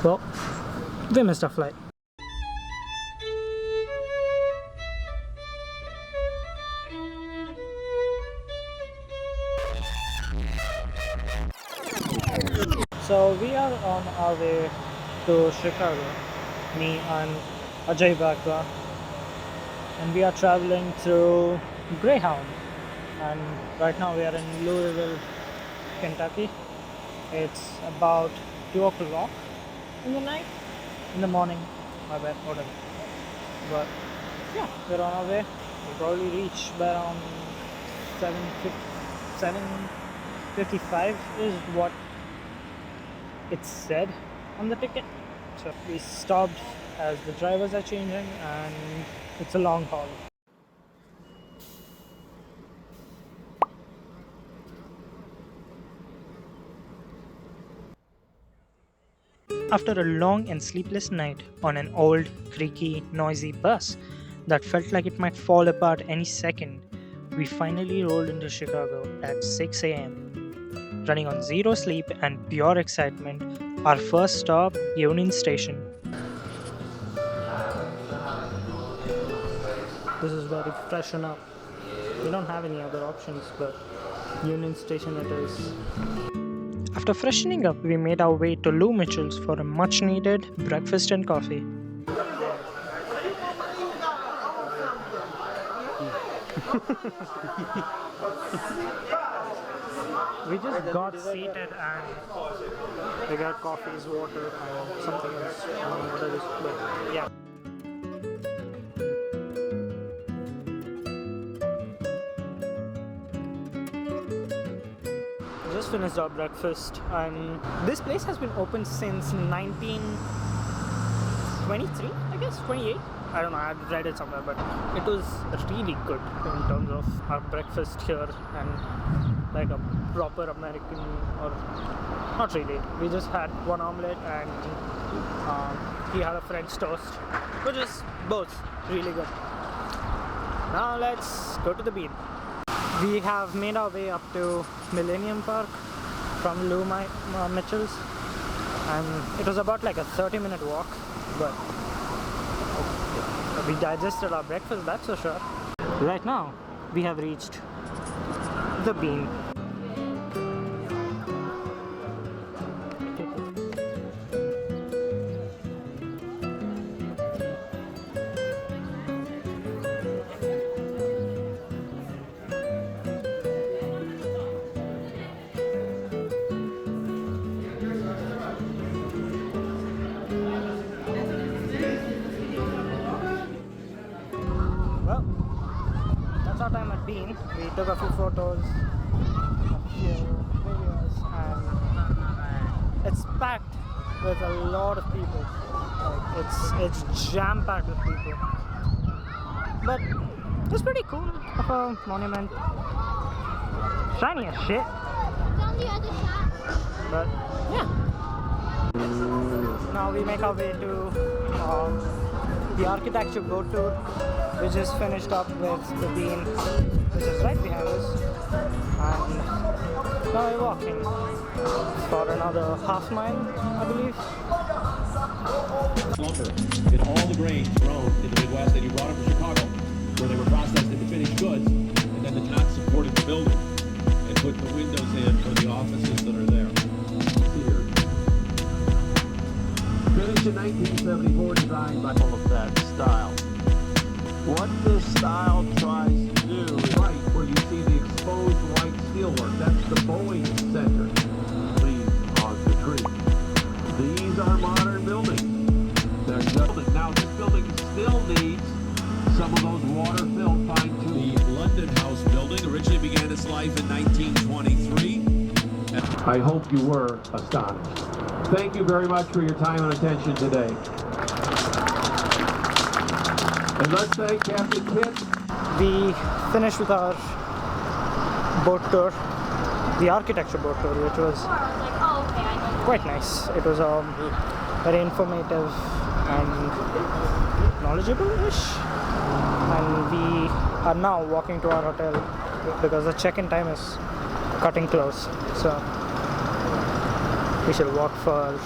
Well, they missed a flight. So we are on our way to Chicago, me and Ajay Bagwa, and we are traveling through Greyhound, and right now we are in Louisville, Kentucky. It's about 2 o'clock in the morning, my bad, whatever. But yeah, we're on our way. We'll probably reach by around 7:55 is what it said on the ticket. So we stopped as the drivers are changing and it's a long haul. After a long and sleepless night on an old, creaky, noisy bus that felt like it might fall apart any second, we finally rolled into Chicago at 6 a.m. Running on zero sleep and pure excitement, our first stop, Union Station. This is where we freshen up. We don't have any other options, but Union Station it is. After freshening up, we made our way to Lou Mitchell's for a much needed breakfast and coffee. We just got seated and we got coffees, water, and something else. I don't know what it is, but yeah. Just finished our breakfast, and this place has been open since 1923, I guess, 28. I don't know, I read it somewhere, but it was really good in terms of our breakfast here and like a proper American, or not really. We just had one omelette and he had a French toast, which is both really good. Now let's go to the bean. We have made our way up to Millennium Park from Lou Mitchell's, and it was about like a 30-minute walk, but we digested our breakfast, that's for sure. Right now, we have reached the bean. Time at Bean, we took a few photos, a few videos, and it's packed with a lot of people. Like it's jam-packed with people. But it's pretty cool of a monument. Shiny as shit. But yeah. Now we make our way to the architecture boat tour. We just finished up with the Bean, which is right behind us, and now we're walking for another half mile, I believe. Lumber did all the grains grown in the Midwest, and you brought them to Chicago, where they were processed into finished goods, and then the tax supported the building and put the windows in for the offices that are there. Here. Finished in 1974, designed by all of that style. What this style tries to do is right where you see the exposed white steelwork. That's the Boeing Center. Leaves on the tree. These are modern buildings. They're building. Now this building still needs some of those water-filled fine tuning. The London House building originally began its life in 1923. I hope you were astonished. Thank you very much for your time and attention today. And let's thank Captain Kit. We finished with our boat tour, the architecture boat tour, which was quite nice. It was very informative and knowledgeable-ish. And we are now walking to our hotel because the check-in time is cutting close. So we shall walk for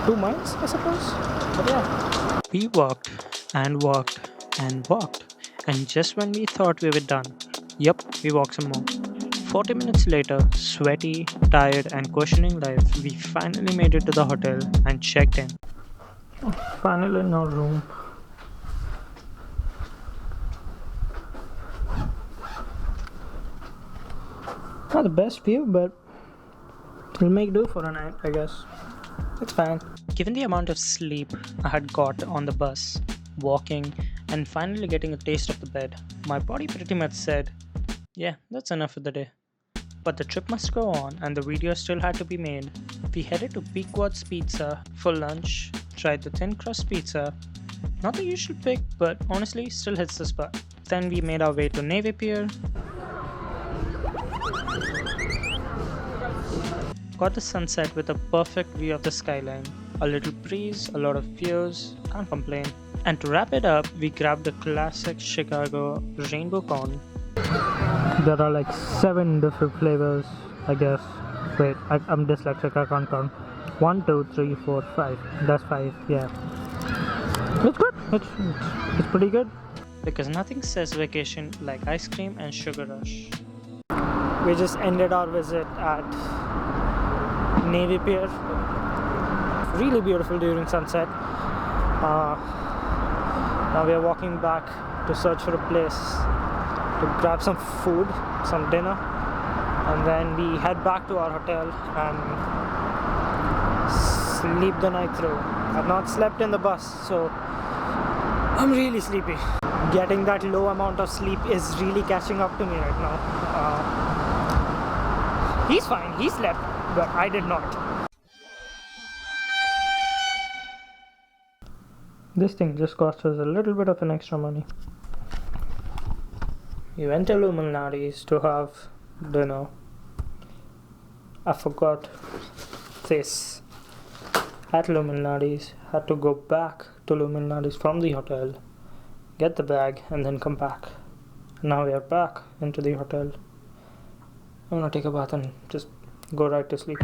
2 miles, I suppose. But yeah. We walked and walked and walked, and just when we thought we were done, yup, we walked some more. 40 minutes later, sweaty, tired, and questioning life, we finally made it to the hotel and checked in. Finally in our room. Not the best view, but we'll make do for a night, I guess. It's fine. Given the amount of sleep I had got on the bus, walking, and finally getting a taste of the bed, my body pretty much said, yeah, that's enough for the day. But the trip must go on and the video still had to be made. We headed to Pequod's Pizza for lunch, tried the thin crust pizza, not the usual pick, but honestly still hits the spot. Then we made our way to Navy Pier, got the sunset with a perfect view of the skyline, a little breeze, a lot of views, can't complain. And to wrap it up, we grabbed the classic Chicago rainbow cone. There are like 7 different flavors, I guess. Wait, I'm dyslexic, I can't count. 1, 2, 3, 4, 5. That's 5, yeah. It's good. It's pretty good. Because nothing says vacation like ice cream and sugar rush. We just ended our visit at Navy Pier. Really beautiful during sunset. Now we are walking back to search for a place to grab some food, some dinner, and then we head back to our hotel and sleep the night through. I've not slept in the bus, so I'm really sleepy. Getting that low amount of sleep is really catching up to me right now. He's fine, he slept, but I did not. This thing just cost us a little bit of an extra money. We went to Illuminati's to have dinner. I forgot this. At Illuminati's, had to go back to Illuminati's from the hotel, get the bag, and then come back. Now we are back into the hotel. I'm gonna take a bath and just go right to sleep.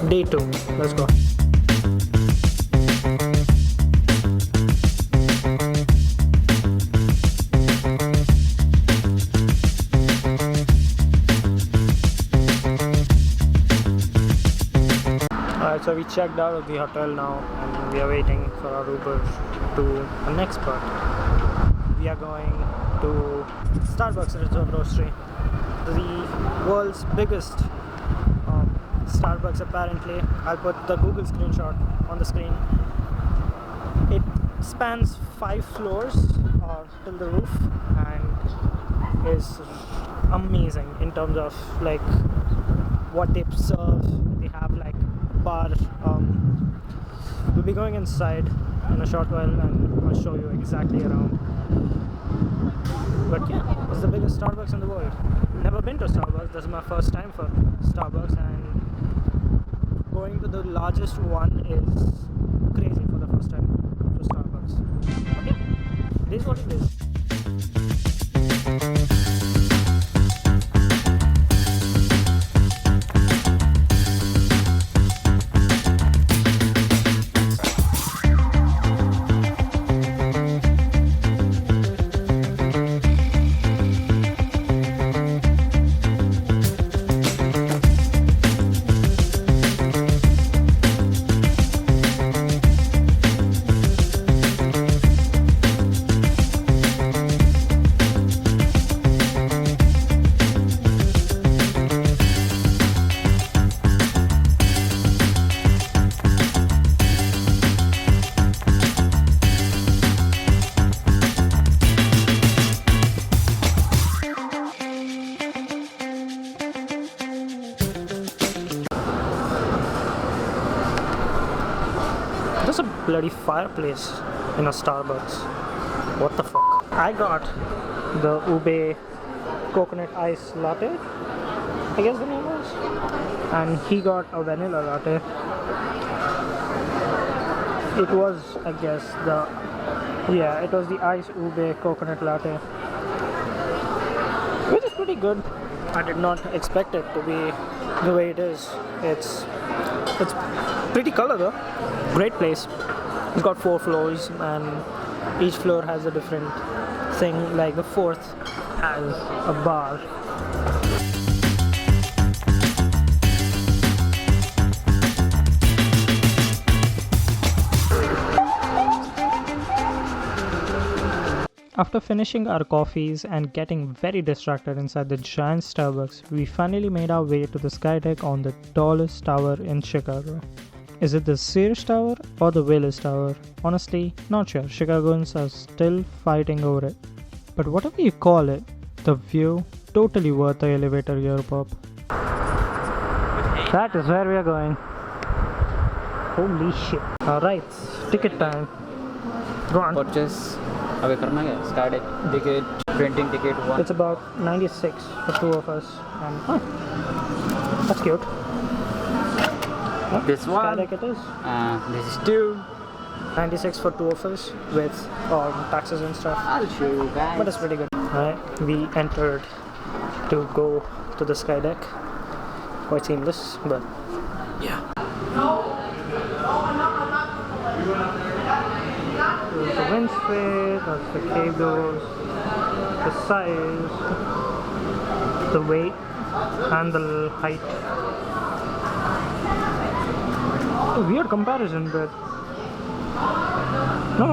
Day 2, let's go. Alright, so we checked out of the hotel now and we are waiting for our Uber to the next spot. We are going to Starbucks Reserve Roastery, the world's biggest Starbucks apparently. I'll put the Google screenshot on the screen. It spans 5 floors till the roof and is amazing in terms of like what they serve. They have like bar. We'll be going inside in a short while and I'll show you exactly around. But yeah, it's the biggest Starbucks in the world. Never been to Starbucks. This is my first time for Starbucks, and going to the largest one is crazy for the first time to Starbucks. But yeah, it is what it is. There's a bloody fireplace in a Starbucks. What the fuck? I got the ube coconut ice latte, I guess the name was, and he got a vanilla latte. It was, I guess, it was the ice ube coconut latte. good. I did not expect it to be the way it is. It's pretty color though. Great place. It's got 4 floors and each floor has a different thing. Like the 4th has a bar. After finishing our coffees and getting very distracted inside the giant Starbucks, we finally made our way to the sky deck on the tallest tower in Chicago. Is it the Sears Tower or the Willis Tower? Honestly, not sure. Chicagoans are still fighting over it. But whatever you call it, the view totally worth the elevator here, Pop. That is where we are going. Holy shit. Alright, ticket time. Go on. Purchase अबे करना क्या sky deck ticket printing ticket 1 It's about 96 for 2 of us. And that's cute. This Sky one. deck it is. This is 2. 96 for 2 of us with taxes and stuff. I'll show you guys. But it's pretty good. Alright, we entered to go to the sky deck. Quite seamless, but yeah. There's the wind speed, that's the cables, the size, the weight, and the height. A weird comparison, but no.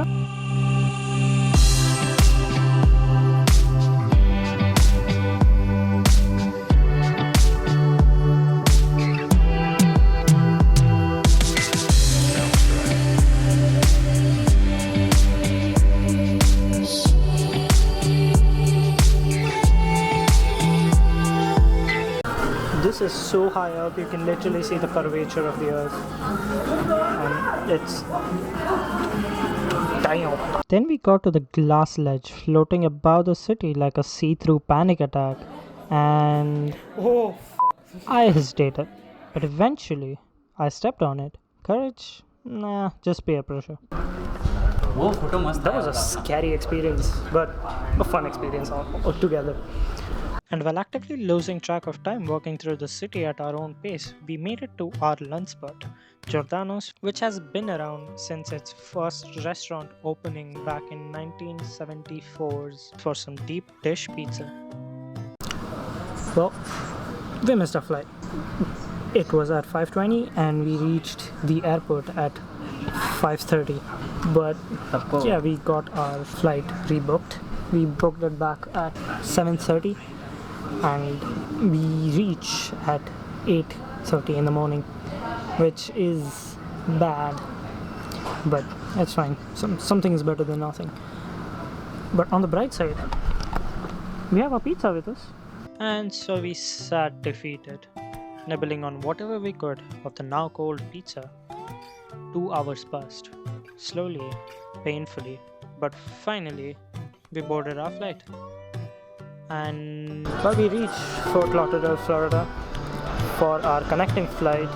This is so high up, you can literally see the curvature of the earth. And it's damn. Then we got to the glass ledge floating above the city like a see-through panic attack, and Oh, I hesitated, but eventually I stepped on it. Courage? Nah, just peer pressure. वो photo मस्त that was a scary experience, but a fun experience altogether. And while actively losing track of time walking through the city at our own pace, we made it to our lunch spot, Giordano's, which has been around since its first restaurant opening back in 1974 for some deep dish pizza. Well, we missed our flight. It was at 5:20 and we reached the airport at 5:30. But yeah, we got our flight rebooked. We booked it back at 7:30 and we reach at 8:30 in the morning, which is bad, but it's fine. Something is better than nothing. But on the bright side, we have our pizza with us. And so we sat defeated, nibbling on whatever we could of the now cold pizza. 2 hours passed, slowly, painfully, but finally we boarded our flight. And But we reached Fort Lauderdale, Florida for our connecting flight.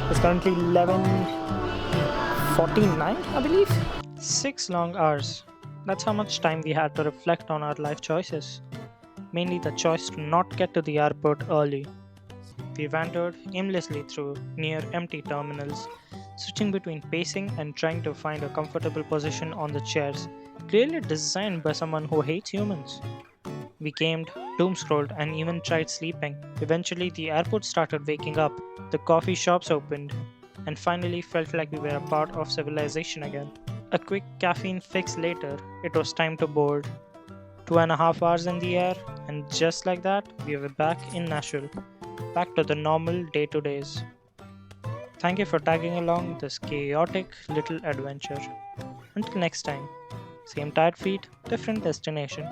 It's currently 11:49, I believe. 6 long hours. That's how much time we had to reflect on our life choices. Mainly the choice to not get to the airport early. We wandered aimlessly through near empty terminals, switching between pacing and trying to find a comfortable position on the chairs, clearly designed by someone who hates humans. We gamed, doom-scrolled, and even tried sleeping. Eventually, the airport started waking up, the coffee shops opened, and finally felt like we were a part of civilization again. A quick caffeine fix later, it was time to board. 2.5 hours in the air, and just like that, we were back in Nashville, back to the normal day-to-days. Thank you for tagging along this chaotic little adventure. Until next time, same tired feet, different destination.